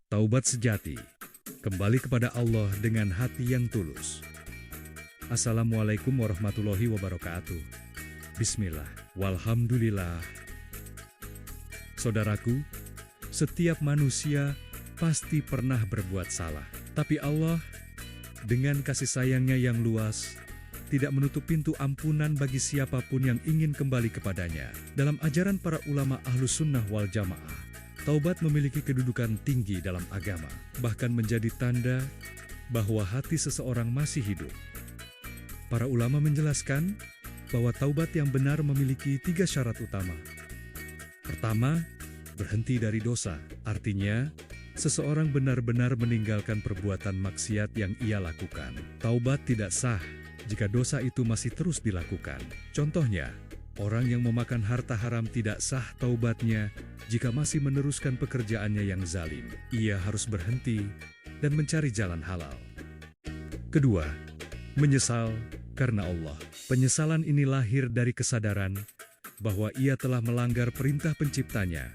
Taubat sejati, kembali kepada Allah dengan hati yang tulus. Assalamualaikum warahmatullahi wabarakatuh. Bismillah, walhamdulillah. Saudaraku, setiap manusia pasti pernah berbuat salah. Tapi Allah, dengan kasih sayangnya yang luas, tidak menutup pintu ampunan bagi siapapun yang ingin kembali kepadanya. Dalam ajaran para ulama Ahlus Sunnah wal Jamaah, taubat memiliki kedudukan tinggi dalam agama, bahkan menjadi tanda bahwa hati seseorang masih hidup. Para ulama menjelaskan bahwa taubat yang benar memiliki 3 syarat utama. Pertama, berhenti dari dosa. Artinya, seseorang benar-benar meninggalkan perbuatan maksiat yang ia lakukan. Taubat tidak sah jika dosa itu masih terus dilakukan. Contohnya, orang yang memakan harta haram tidak sah taubatnya jika masih meneruskan pekerjaannya yang zalim. Ia harus berhenti dan mencari jalan halal. Kedua, menyesal karena Allah. Penyesalan ini lahir dari kesadaran bahwa ia telah melanggar perintah penciptanya,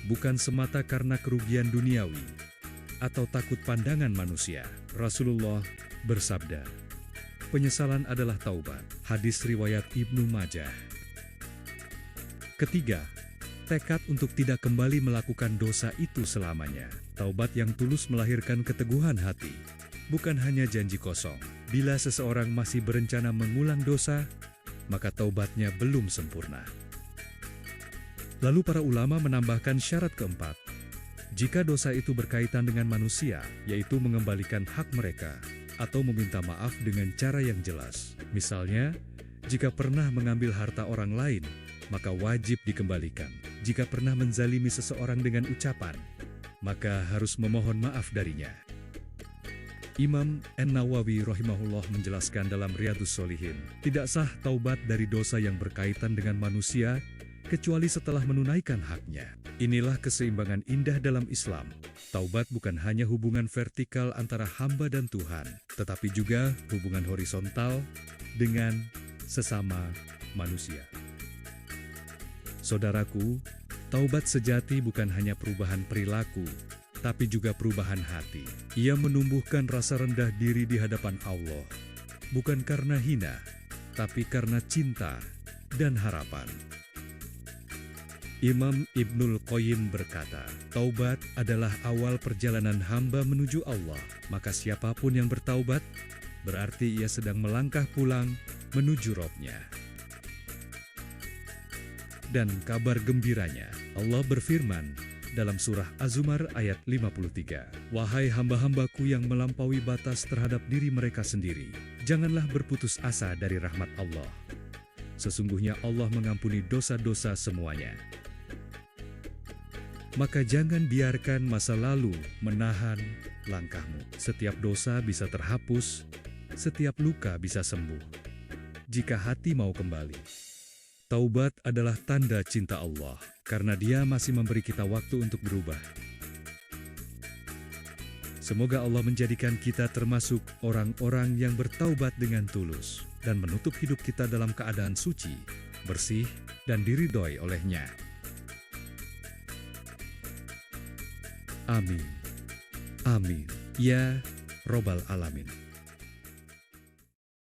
bukan semata karena kerugian duniawi atau takut pandangan manusia. Rasulullah bersabda, penyesalan adalah taubat. Hadis riwayat Ibnu Majah. Ketiga, tekad untuk tidak kembali melakukan dosa itu selamanya. Taubat yang tulus melahirkan keteguhan hati, bukan hanya janji kosong. Bila seseorang masih berencana mengulang dosa, maka taubatnya belum sempurna. Lalu para ulama menambahkan syarat keempat. Jika dosa itu berkaitan dengan manusia, yaitu mengembalikan hak mereka, atau meminta maaf dengan cara yang jelas. Misalnya, jika pernah mengambil harta orang lain, maka wajib dikembalikan. Jika pernah menzalimi seseorang dengan ucapan, maka harus memohon maaf darinya. Imam An-Nawawi rahimahullah menjelaskan dalam Riyadhus Shalihin, tidak sah taubat dari dosa yang berkaitan dengan manusia, kecuali setelah menunaikan haknya. Inilah keseimbangan indah dalam Islam. Taubat bukan hanya hubungan vertikal antara hamba dan Tuhan, tetapi juga hubungan horizontal dengan sesama manusia. Saudaraku, taubat sejati bukan hanya perubahan perilaku, tapi juga perubahan hati. Ia menumbuhkan rasa rendah diri di hadapan Allah, bukan karena hina, tapi karena cinta dan harapan. Imam Ibnul Qayyim berkata, taubat adalah awal perjalanan hamba menuju Allah. Maka siapapun yang bertaubat, berarti ia sedang melangkah pulang menuju Robnya. Dan kabar gembiranya, Allah berfirman dalam surah Az-Zumar ayat 53, wahai hamba-hambaku yang melampaui batas terhadap diri mereka sendiri, janganlah berputus asa dari rahmat Allah. Sesungguhnya Allah mengampuni dosa-dosa semuanya. Maka jangan biarkan masa lalu menahan langkahmu. Setiap dosa bisa terhapus, setiap luka bisa sembuh, jika hati mau kembali. Taubat adalah tanda cinta Allah, karena Dia masih memberi kita waktu untuk berubah. Semoga Allah menjadikan kita termasuk orang-orang yang bertaubat dengan tulus, dan menutup hidup kita dalam keadaan suci, bersih, dan diridhoi oleh-Nya. Amin. Amin. Ya Robbal Alamin.